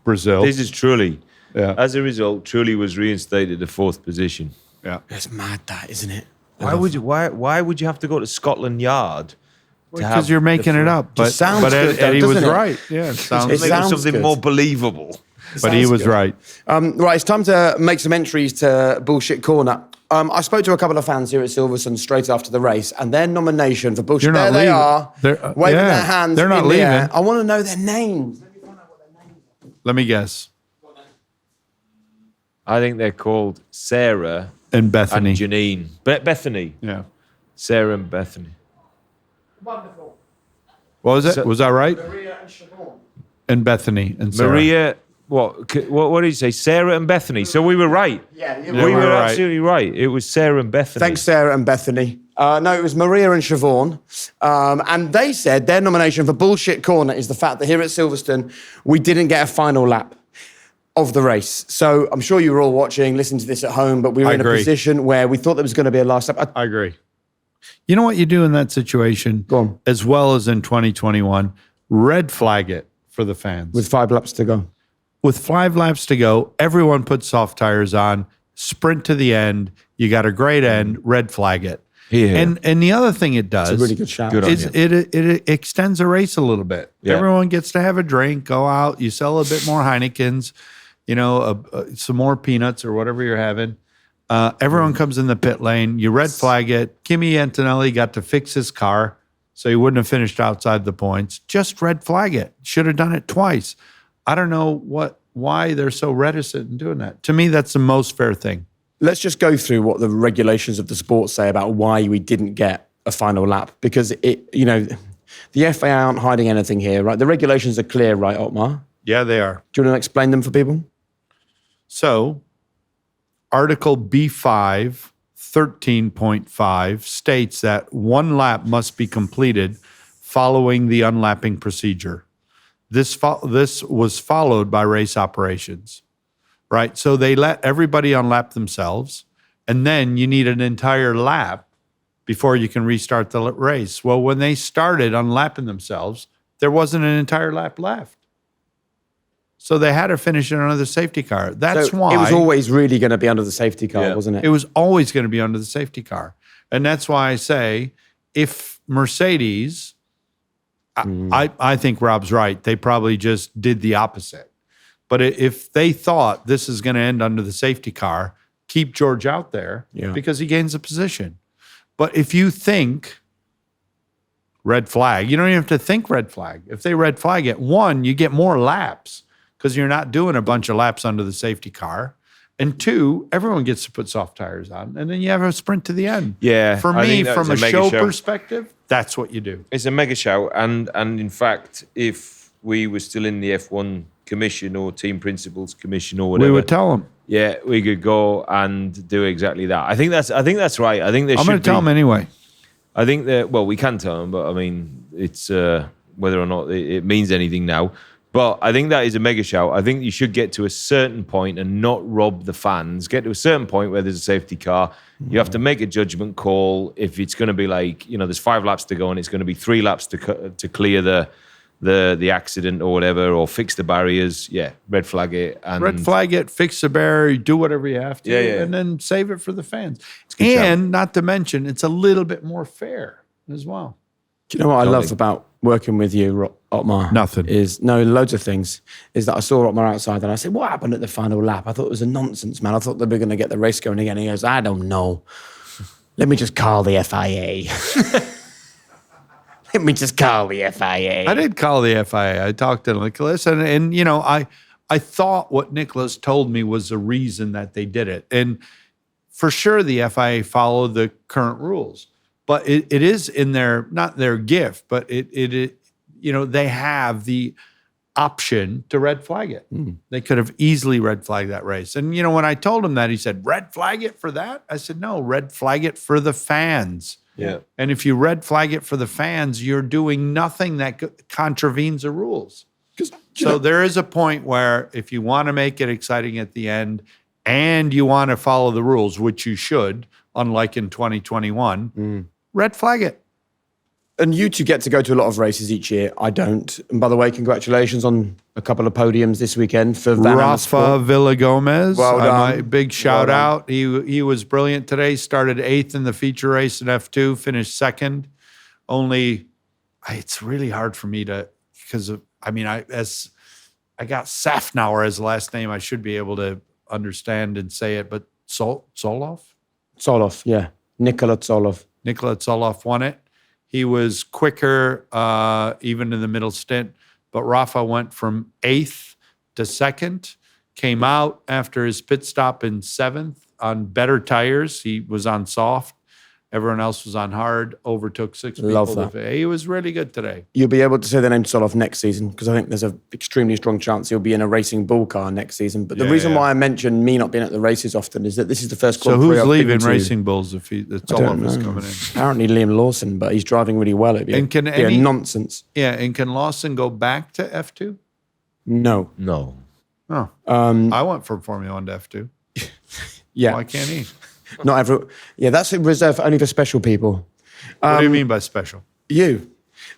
Brazil. This is Trulli. Yeah. As a result, Trulli was reinstated to fourth position. Yeah. It's mad, that, isn't it? Why would you have to go to Scotland Yard? Because you're making it up. But Eddie was right. Yeah, it sounds something good. more believable. But he was right. Right, it's time to make some entries to Bullshit Corner. I spoke to a couple of fans here at Silverstone straight after the race, and their nomination for Bullshit... They're not they leaving. are, They're, waving their hands They're not in leaving. the air. I want to know their names. Let me find out what their names are. Let me guess. I think they're called Sarah And Bethany. and Janine. Bethany. Yeah. Sarah and Bethany. Wonderful. What was it? So- was that right? Maria and Siobhan. And Bethany and Sarah. Maria, what did you say? Sarah and Bethany. So we were right. Yeah, Yeah, we we were were right. absolutely right. It was Sarah and Bethany. Thanks, Sarah and Bethany. No, it was Maria and Siobhan. And they said their nomination for Bullshit Corner is the fact that here at Silverstone, we didn't get a final lap of the race. So I'm sure you were all watching, listening to this at home, but we were in a position where we thought there was going to be a last lap. I agree. You know what you do in that situation? Go on. As well as in 2021, red flag it for the fans. With 5 laps to go. With 5 laps to go, everyone puts soft tires on, sprint to the end. You got a great end, red flag it. Yeah. And the other thing it does It's a really good shout. Good on is you. it extends the race a little bit. Yeah. Everyone gets to have a drink, go out, you sell a bit more Heinekens, some more peanuts or whatever you're having. Everyone comes in the pit lane. You red flag it. Kimi Antonelli got to fix his car, so he wouldn't have finished outside the points. Just red flag it. Should have done it twice. I don't know why they're so reticent in doing that. To me, that's the most fair thing. Let's just go through what the regulations of the sport say about why we didn't get a final lap, because The FIA aren't hiding anything here, right? The regulations are clear, right, Otmar? Yeah, they are. Do you want to explain them for people? So, Article B5, 13.5 states that one lap must be completed following the unlapping procedure. This was followed by race operations, right? So they let everybody unlap themselves, and then you need an entire lap before you can restart the race. Well, when they started unlapping themselves, there wasn't an entire lap left. So they had to finish it under the safety car. That's why it was always really going to be under the safety car, wasn't it? It was always going to be under the safety car. And that's why I say, if Mercedes, I think Rob's right. They probably just did the opposite. But if they thought this is going to end under the safety car, keep George out there because he gains a position. But if you think red flag, you don't even have to think red flag. If they red flag it, one, you get more laps because you're not doing a bunch of laps under the safety car. And two, everyone gets to put soft tires on, and then you have a sprint to the end. Yeah. For me, from a show perspective, that's what you do. It's a mega shout. And in fact, if we were still in the F1 commission or team principals commission or whatever, We would tell them. yeah, we could go and do exactly that. I think that's right. I think I'm going to tell them anyway. I think that, well, we can tell them, but I mean, it's whether or not it means anything now. But I think that is a mega shout. I think you should get to a certain point and not rob the fans. Get to a certain point where there's a safety car. You have to make a judgment call. If it's going to be like, there's 5 laps to go and it's going to be 3 laps to clear the accident or whatever, or fix the barriers, red flag it. And Red flag it, fix the barrier, do whatever you have to, Yeah. and then save it for the fans. good And not to mention, it's a little bit more fair as well. Do you know what I love about working with you, Otmar? Nothing. Loads of things. Is that I saw Otmar outside and I said, what happened at the final lap? I thought it was a nonsense, man. I thought they were going to get the race going again. He goes, I don't know. Let me just call the FIA. Let me just call the FIA. I did call the FIA. I talked to Nicholas, and I thought what Nicholas told me was the reason that they did it. And for sure, the FIA followed the current rules. But it is in their, not their gift, but they have the option to red flag it. They could have easily red flagged that race. And, when I told him that, he said, red flag it for that? I said, no, red flag it for the fans. Yeah. And if you red flag it for the fans, you're doing nothing that contravenes the rules. So there is a point where if you want to make it exciting at the end and you want to follow the rules, which you should, unlike in 2021, red flag it. And you two get to go to a lot of races each year. I don't. And by the way, congratulations on a couple of podiums this weekend for Van Rafa Amersfoort. Villagomez. Well done. Big shout Well out. He was brilliant today. Started 8th in the feature race in F2, finished 2nd. It's really hard for me to, because I got Szafnauer as the last name. I should be able to understand and say it, but Solov? Solov, yeah. Nikola Solov. Nikola Solov won it. He was quicker, even in the middle stint. But Rafa went from 8th to 2nd, came out after his pit stop in 7th on better tires. He was on soft. Everyone else was on hard, overtook 6 people. Love that. He was really good today. You'll be able to say the name Solov next season because I think there's an extremely strong chance he'll be in a racing bull car next season. But the reason why I mentioned me not being at the races often is that this is the first Grand Prix So who's I've leaving been to. Racing Bulls if Solov is coming in? Apparently Liam Lawson, but he's driving really well. It'd be a nonsense. Yeah, and can Lawson go back to F2? No. Oh, I went from Formula 1 to F2. Yeah. Why can't he? Not every. Yeah, that's reserved only for special people. What do you mean by special? You.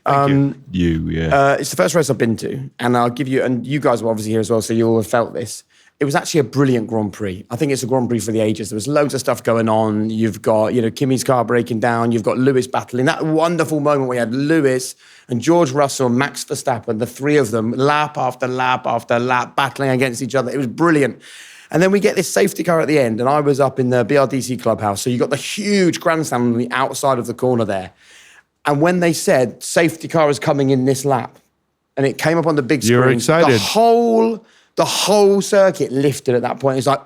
Thank You, yeah. It's the first race I've been to, and I'll give you, and you guys were obviously here as well, so you all have felt this. It was actually a brilliant Grand Prix. I think it's a Grand Prix for the ages. There was loads of stuff going on. You've got, Kimi's car breaking down. You've got Lewis battling. That wonderful moment where you had Lewis and George Russell and Max Verstappen, the three of them, lap after lap after lap, battling against each other. It was brilliant. And then we get this safety car at the end, and I was up in the BRDC clubhouse. So you got the huge grandstand on the outside of the corner there. And when they said safety car is coming in this lap, and it came up on the big screen, You were excited. The whole circuit lifted at that point. It's like,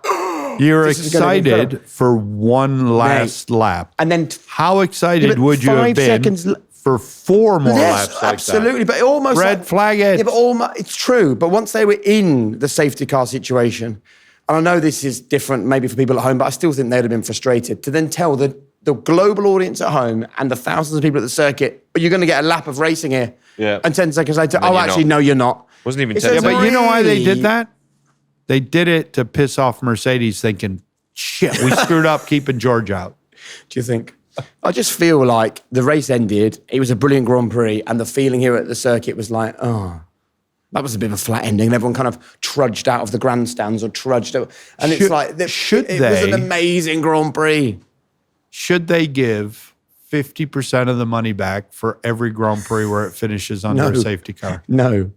You're this is gonna be incredible. excited for one last lap. And then How excited would you have been for 4 more laps like absolutely. that. But it almost Red flag it. Yeah, but it's true. But once they were in the safety car situation, and I know this is different maybe for people at home, but I still think they'd have been frustrated to then tell the global audience at home and the thousands of people at the circuit, but you're going to get a lap of racing here. Yeah. And 10 seconds later, then you're actually, not. no, you're not. Wasn't even It's 10 a seconds. But you know why they did really- that? They did it to piss off Mercedes, thinking, shit, we screwed up keeping George out. Do you think? I just feel like the race ended. It was a brilliant Grand Prix, and the feeling here at the circuit was like, oh, that was a bit of a flat ending. And everyone kind of trudged out of the grandstands or trudged out. And it's like, it was an amazing Grand Prix. Should they give 50% of the money back for every Grand Prix where it finishes under a safety car? No.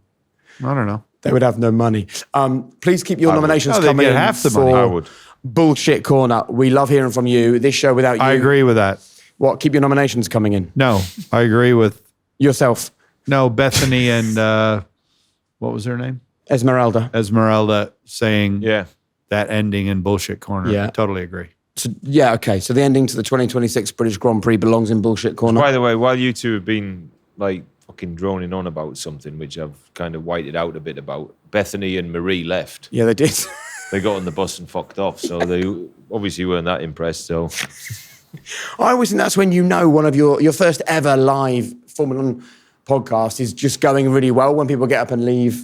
I don't know. They would have no money. Please keep your nominations No, they'd coming get in half the for money. I would. Bullshit Corner. We love hearing from you. This show without you. I agree with that. What? Keep your nominations coming in. No, I agree with Yourself, Bethany and what was her name? Esmeralda. saying Yeah. that ending in Bullshit Corner. Yeah. I totally agree. So, yeah, okay. So the ending to the 2026 British Grand Prix belongs in Bullshit Corner. By the way, while you two have been like fucking droning on about something, which I've kind of whited out a bit about, Bethany and Marie left. Yeah, they did. They got on the bus and fucked off. So they obviously weren't that impressed. So I always think that's when you know one of your first ever live Formula One podcast is just going really well, when people get up and leave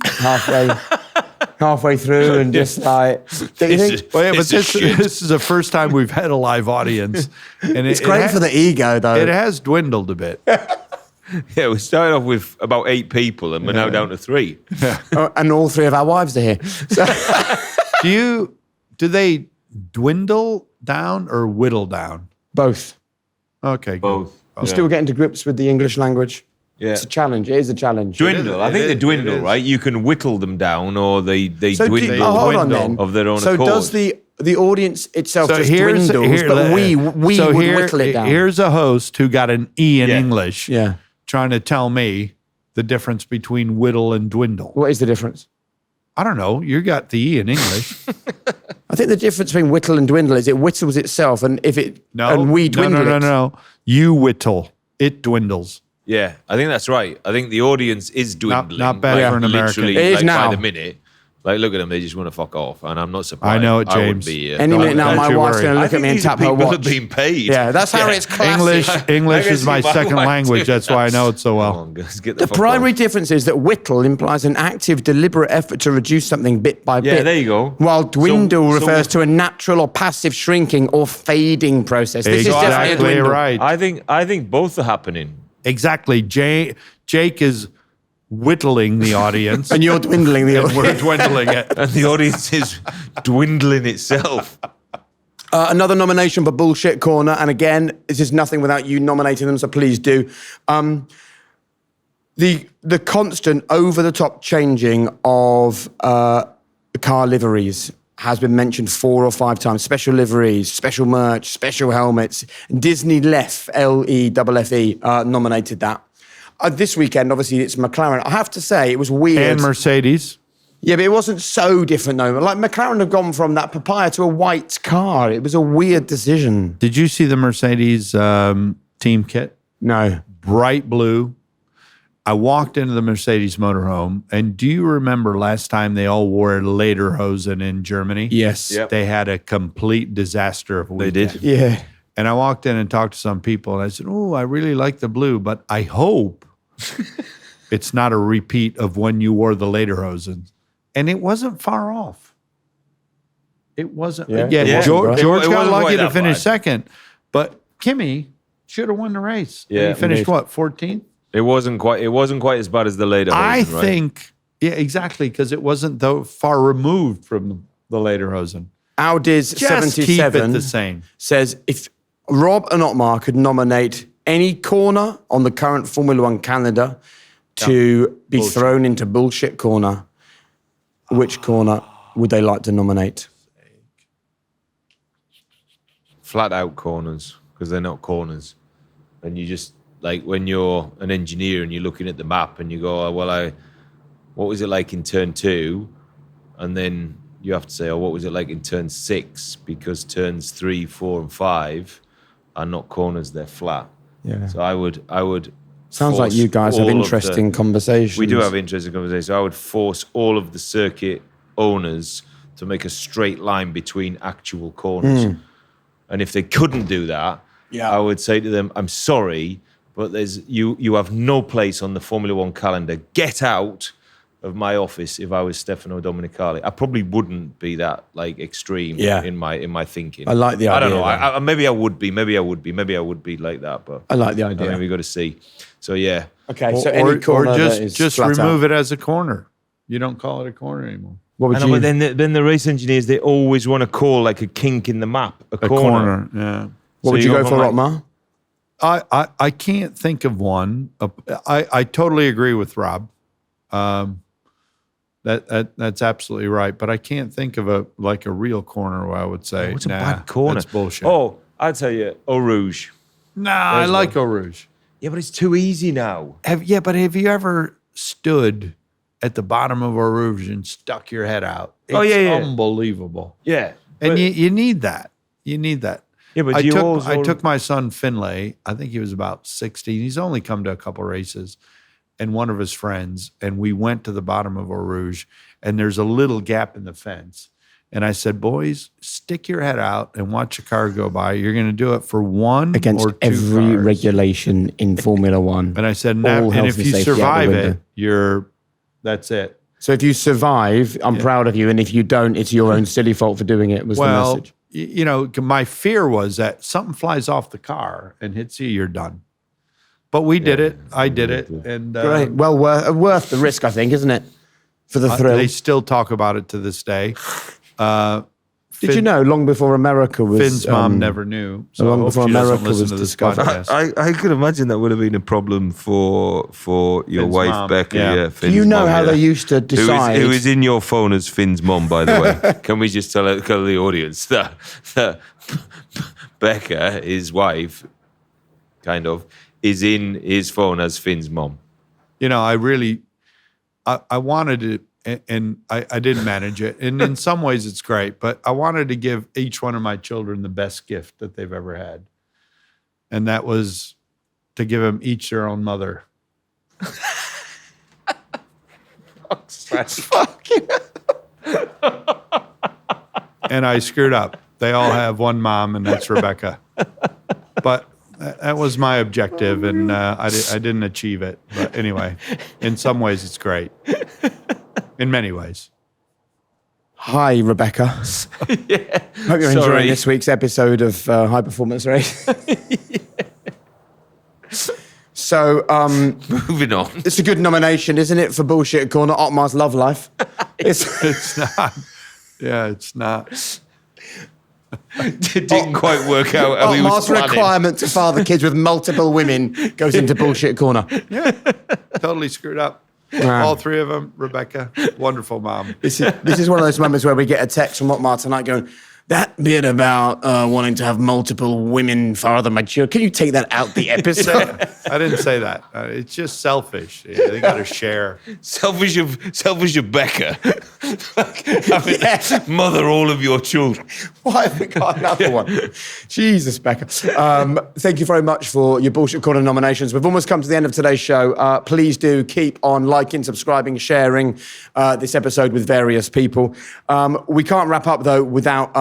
halfway through and just like, don't you think? Well, yeah, but This is this is the first time we've had a live audience. And It's great for the ego, though. It has dwindled a bit. yeah, we started off with about 8 people and we're now down to 3. And all 3 of our wives are here. So, Do they dwindle down or whittle down? both. Okay, good. Both. I'm still getting to grips with the English language. Yeah. It's a challenge. It is a challenge. Dwindle. I think they It dwindle, is. right? You can whittle them down, or they So dwindle hold on then. of their own So accord. does the audience itself So just here's dwindles, but we would whittle it down? Here's a host who got an E in Yeah. English, Yeah. trying to tell me the difference between whittle and dwindle. What is the difference? I don't know. You got the E in English. I think the difference between whittle and dwindle is it whittles itself, and if it and we dwindle it. No. You whittle, it dwindles. Yeah, I think that's right. I think the audience is dwindling. not bad for an American. Literally, It is like, now. by the minute. Like, look at them; they just want to fuck off, and I'm not surprised. I know it, I wouldn't James. be, Any minute now, Don't my you wife's worry. going to I look at think me and these are tap her people watch. that are being paid. Yeah, that's how it's classic. English I is can my see my second wife language. doing That's why I know it so Come well. on, guys, get the The fuck primary off. difference is that whittle implies an active, deliberate effort to reduce something bit by bit. Yeah, there you go. While dwindle So- refers to a natural or passive shrinking or fading process. This is definitely a Exactly dwindle. right. I think both are happening. Exactly. Jake is whittling the audience, And you're dwindling the audience. we're dwindling it. And the audience is dwindling itself. Another nomination for Bullshit Corner. And again, this is nothing without you nominating them, so please do. The constant over-the-top changing of car liveries has been mentioned 4 or 5 times. Special liveries, special merch, special helmets. Disney Leffe, L-E-F-F-E, nominated that. This weekend, obviously, it's McLaren. I have to say, it was weird. And Mercedes. Yeah, but it wasn't so different, though. Like, McLaren have gone from that papaya to a white car. It was a weird decision. Did you see the Mercedes team kit? No. Bright blue. I walked into the Mercedes motorhome, and do you remember last time they all wore lederhosen in Germany? Yes. Yep. They had a complete disaster of a They weekend. did. Yeah. And I walked in and talked to some people, and I said, "Oh, I really like the blue, but I hope it's not a repeat of when you wore the lederhosen." And it wasn't far off. It wasn't. Yeah. Yeah, Yeah. George, It George got wasn't lucky quite to that finish bad. second, but Kimi should have won the race. Yeah, he finished indeed. what, 14th? It wasn't quite as bad as the later. I Hosen, right? think, yeah, exactly, because it wasn't though far removed from the lederhosen. Audi's Just keep it 77 the same. says if Rob and Otmar could nominate any corner on the current Formula One calendar to be thrown into Bullshit Corner, which corner would they like to nominate? flat out corners, because they're not corners, and you just like when you're an engineer and you're looking at the map and you go, oh, well, what was it like in turn 2, and then you have to say, oh, what was it like in turn 6, because turns 3, 4, and 5 are not corners; they're flat. Yeah. So I would Sounds like you guys have interesting conversations. We do have interesting conversations. I would force all of the circuit owners to make a straight line between actual corners. And if they couldn't do that, I would say to them, I'm sorry, but you have no place on the Formula One calendar. Get out of my office if I was Stefano Domenicali. I probably wouldn't be that extreme in my thinking. I like the idea. I don't know. Maybe I would be. Maybe I would be like that. But I like the idea. I mean, we got to see. So yeah. Okay. So any corner just remove it as a corner. You don't call it a corner anymore. What would you? But then the race engineers, they always want to call like a kink in the map a corner. Yeah. What would you go for, Otmar? I can't think of one. I totally agree with Rob. That's absolutely right. But I can't think of a real corner. I would say what's a bad corner? That's bullshit. Oh, I'd tell you Eau Rouge. I like Eau Rouge. Yeah, but it's too easy now. But have you ever stood at the bottom of Eau Rouge and stuck your head out? It's unbelievable. Yeah, and you need that. You need that. Yeah, but I took my son Finlay. I think he was about 16. He's only come to a couple races, and one of his friends, and we went to the bottom of Eau Rouge, and there's a little gap in the fence. And I said, boys, stick your head out and watch a car go by. You're going to do it for one against or two every cars. regulation in Formula One. And I said, and if you survive it, that's it. So if you survive, I'm proud of you. And if you don't, it's your own silly fault for doing it, was the message. You know, my fear was that something flies off the car and hits you, you're done. But we did it. I did it. And great. Well, worth the risk, I think, isn't it? For the thrill. They still talk about it to this day. Did you know long before America was... Finn's mom never knew. So long before America was discovered. I could imagine that would have been a problem for your Finn's wife, mom. Becca. Yeah. Finn's Do you know mom, how they used to decide... Who is in your phone as Finn's mom, by the way? Can we just tell the audience that Becca, his wife, kind of, is in his phone as Finn's mom? You know, I wanted it, and I didn't manage it. And in some ways it's great, but I wanted to give each one of my children the best gift that they've ever had. And that was to give them each their own mother. And I screwed up. They all have one mom, and that's Rebecca. But that was my objective, and I didn't achieve it. But anyway, in some ways it's great. In many ways. Hi, Rebecca. Hope you're enjoying this week's episode of High Performance Race. So, moving on. It's a good nomination, isn't it, for Bullshit Corner, Otmar's Love Life? It's not. Yeah, it's not. It didn't quite work out how he was Otmar's planning. requirement to father kids with multiple women goes into Bullshit Corner. Yeah, totally screwed up. Wow. All three of them, Rebecca, wonderful mom. This is one of those moments where we get a text from Otmar tonight going, that bit about wanting to have multiple women father my children, can you take that out the episode? I didn't say that. It's just selfish. Yeah, they got to share. Selfish of Becca. Mother all of your children. Why have we got another one? Jesus, Becca. Thank you very much for your Bullshit Corner nominations. We've almost come to the end of today's show. Please do keep on liking, subscribing, sharing this episode with various people. We can't wrap up, though, without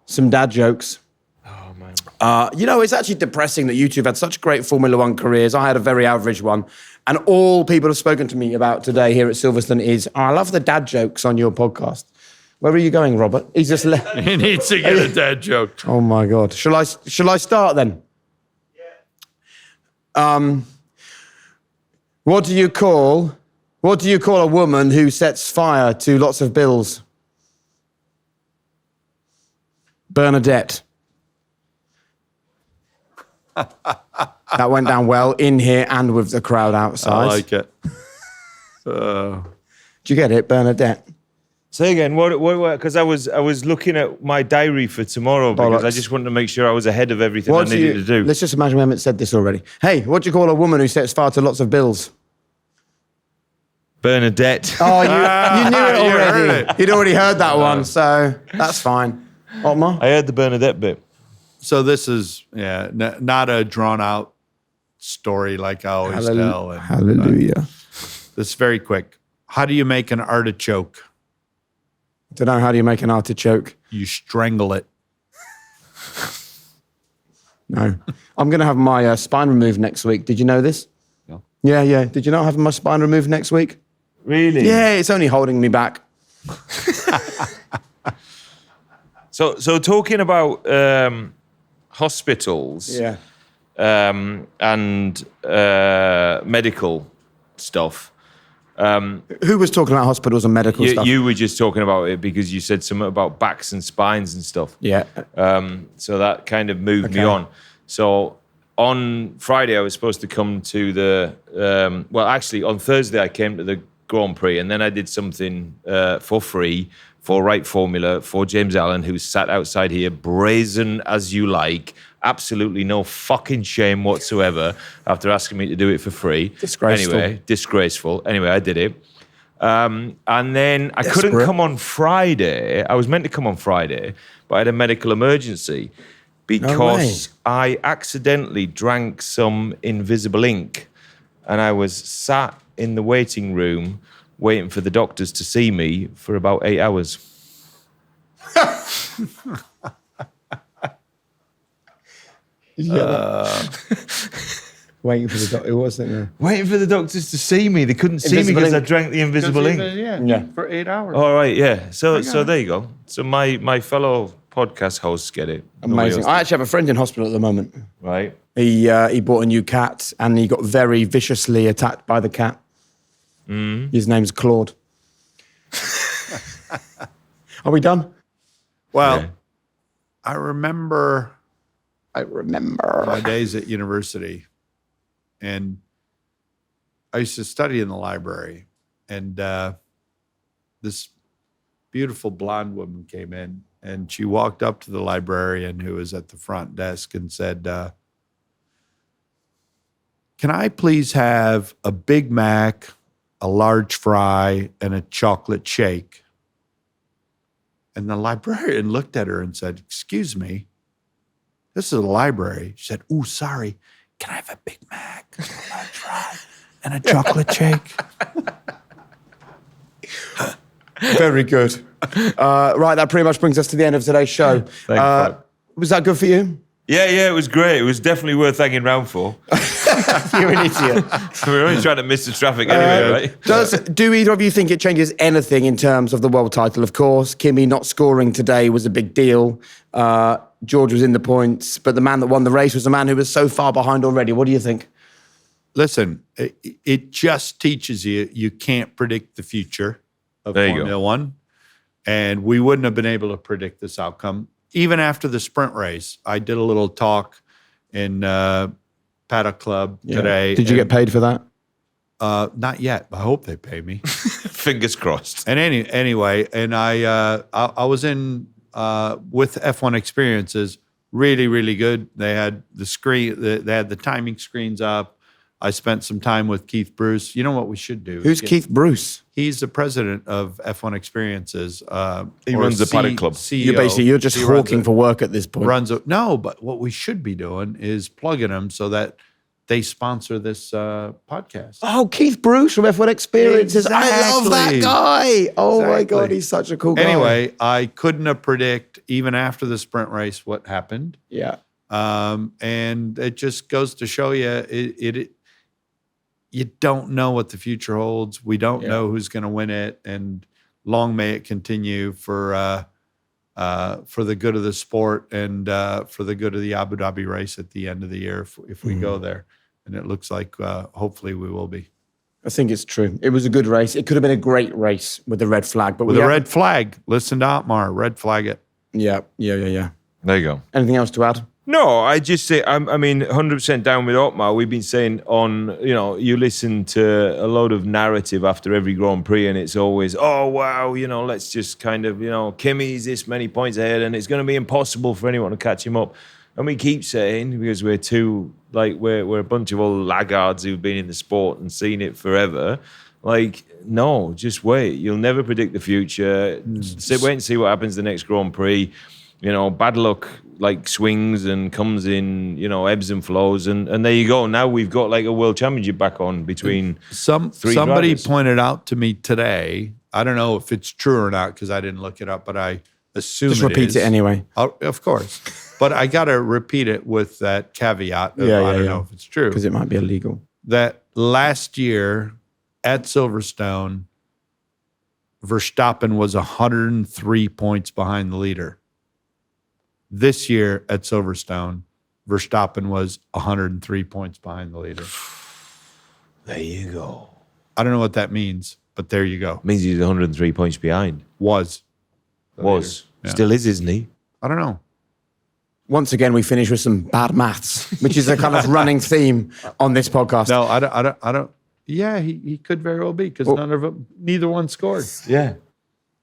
some dad jokes. Oh, man. It's actually depressing that you two have had such great Formula One careers. I had a very average one. And all people have spoken to me about today here at Silverstone is, I love the dad jokes on your podcast. Where are you going, Robert? He's just left. He needs to get a dad joke. Oh, my God. Shall I start then? Yeah. What do you call a woman who sets fire to lots of bills? Bernadette. That went down well in here and with the crowd outside. I like it. Do you get it, Bernadette? Say again, what? Because I was looking at my diary for tomorrow because I just wanted to make sure I was ahead of everything I needed to do. Let's just imagine we haven't said this already. Hey, what do you call a woman who sets fire to lots of bills? Bernadette. Oh, you knew it already. Heard it. You'd already heard that one, so that's fine. Otmar? I heard the Bernadette bit. So this is, not a drawn out story like I always tell. And, Hallelujah. this is very quick. How do you make an artichoke? Don't know, how do you make an artichoke? You strangle it. No. I'm going to have my spine removed next week. Did you know this? No. Yeah. Did you not have my spine removed next week? Really? Yeah, it's only holding me back. So talking about hospitals Yeah. and medical stuff. Who was talking about hospitals and medical stuff? You were just talking about it because you said something about backs and spines and stuff. Yeah. So that kind of moved me on. So on Friday, I was supposed to come to the, actually on Thursday, I came to the Grand Prix and then I did something for free for Right Formula for James Allen, who's sat outside here, brazen as you like, absolutely no fucking shame whatsoever after asking me to do it for free. Disgraceful. Anyway, I did it. And then I couldn't come on Friday. I was meant to come on Friday, but I had a medical emergency because I accidentally drank some invisible ink and I was sat in the waiting room waiting for the doctors to see me for about 8 hours. Waiting for the doctor. It wasn't there. Waiting for the doctors to see me. They couldn't see me because I drank the invisible ink. Yeah, for 8 hours. All right, yeah. So there you go. So my fellow podcast hosts get it. Amazing. I actually have a friend in hospital at the moment. Right. He bought a new cat and he got very viciously attacked by the cat. His name's Claude. Are we done? Well, Yeah. I remember my days at university, and I used to study in the library, and this beautiful blonde woman came in, and she walked up to the librarian who was at the front desk and said, "Can I please have a Big Mac, a large fry, and a chocolate shake?" And the librarian looked at her and said, "Excuse me, this is a library." She said, "Ooh, sorry. Can I have a Big Mac, a large fry, and a chocolate shake?" Very good. Right, that pretty much brings us to the end of today's show. Was that good for you? Yeah, it was great. It was definitely worth hanging around for. You're an idiot. We're only trying to miss the traffic anyway, right? Do either of you think it changes anything in terms of the world title? Of course, Kimi not scoring today was a big deal. George was in the points, but the man that won the race was a man who was so far behind already. What do you think? Listen, it just teaches you can't predict the future of Formula One. And we wouldn't have been able to predict this outcome. Even after the sprint race, I did a little talk in Paddock Club today. Did you get paid for that? Not yet. I hope they pay me. Fingers crossed. And anyway, and I was in with F1 Experiences, really, really good. They had the screen, they had the timing screens up. I spent some time with Keith Bruce. You know what we should do? Who's Keith Bruce? He's the president of F1 Experiences. He runs the Paddock Club. CEO. You're just hawking for work at this point. No, but what we should be doing is plugging them so that they sponsor this podcast. Oh, Keith Bruce from F1 Experiences. Exactly. I love that guy. Oh my God, he's such a cool guy. Anyway, I couldn't have predict even after the sprint race what happened. Yeah. And it just goes to show you you don't know what the future holds. We don't know who's going to win it, and long may it continue for the good of the sport and for the good of the Abu Dhabi race at the end of the year if we go there. And it looks like hopefully we will be. I think it's true. It was a good race. It could have been a great race with the red flag. But with a red flag. Listen to Otmar. Red flag it. Yeah. There you go. Anything else to add? No, I just say, 100% down with Otmar. We've been saying you listen to a load of narrative after every Grand Prix and it's always, oh, wow, let's just kind of, Kimi's this many points ahead and it's going to be impossible for anyone to catch him up. And we keep saying, because we're a bunch of old laggards who've been in the sport and seen it forever. No, just wait. You'll never predict the future. Wait and see what happens the next Grand Prix. bad luck like swings and comes in, ebbs and flows, and there you go. Now we've got like a world championship back on between somebody drivers. pointed out to me today. I don't know if it's true or not because I didn't look it up, but I assume Just repeat it anyway. Of course, but I got to repeat it with that caveat. I don't know if it's true because it might be illegal. That last year at Silverstone, Verstappen was 103 points behind the leader. This year at Silverstone, Verstappen was 103 points behind the leader. There you go. I don't know what that means, but there you go. Means he's 103 points behind. Was. Yeah. Still is, isn't he? I don't know. Once again, we finish with some bad maths, which is a kind of running theme on this podcast. No, I don't. Yeah, he could very well be because neither one scored. Yeah.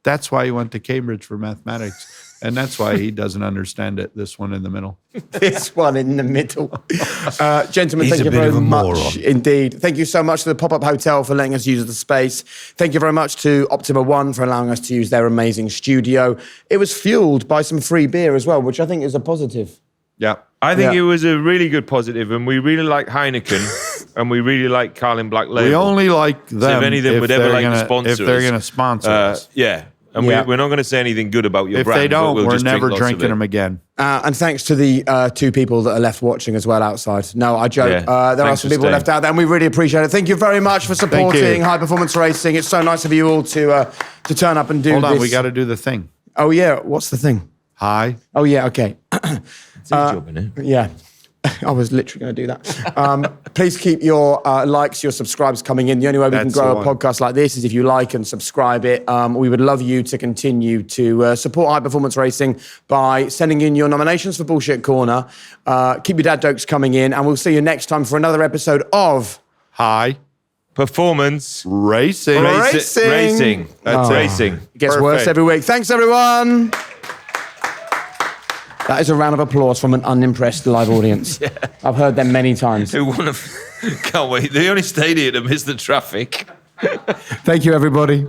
That's why he went to Cambridge for mathematics. And that's why he doesn't understand it, this one in the middle. This one in the middle. Gentlemen, He's thank you a bit very of a much moron. indeed. Thank you so much to the Pop-Up Hotel for letting us use the space. Thank you very much to Optima One for allowing us to use their amazing studio. It was fueled by some free beer as well, which I think is a positive. Yeah. I think it was a really good positive, and we really like Heineken, and we really like Carlin Black Label. We only like them So if any of them would ever like to sponsor if they're us, going to sponsor us. Yeah. And we're not going to say anything good about your If brand. they don't, but we'll we're just never drink lots of drinking it. them again. And thanks to the two people that are left watching as well outside. No, I joke. Yeah. There are Thanks some for people staying. left out there, and we really appreciate it. Thank you very much for supporting you. high performance racing. It's so nice of you all to turn up and do Hold on, this. we got to do the thing. Oh yeah, what's the thing? Hi. Oh yeah, okay. It's a job, innit? Yeah. I was literally going to do that. Please keep your likes, your subscribes coming in. The only way we can That's grow the a one. podcast like this is if you like and subscribe it. We would love you to continue to support high performance racing by sending in your nominations for Bullshit Corner. Keep your dad jokes coming in, and we'll see you next time for another episode of Hi. Performance. Racing. Racing. Racing. That's Oh. racing. It gets worse Perfect. every week. Thanks, everyone. That is a round of applause from an unimpressed live audience. I've heard them many times. Who won a... Can't wait. They only stayed here to miss the traffic. Thank you, everybody.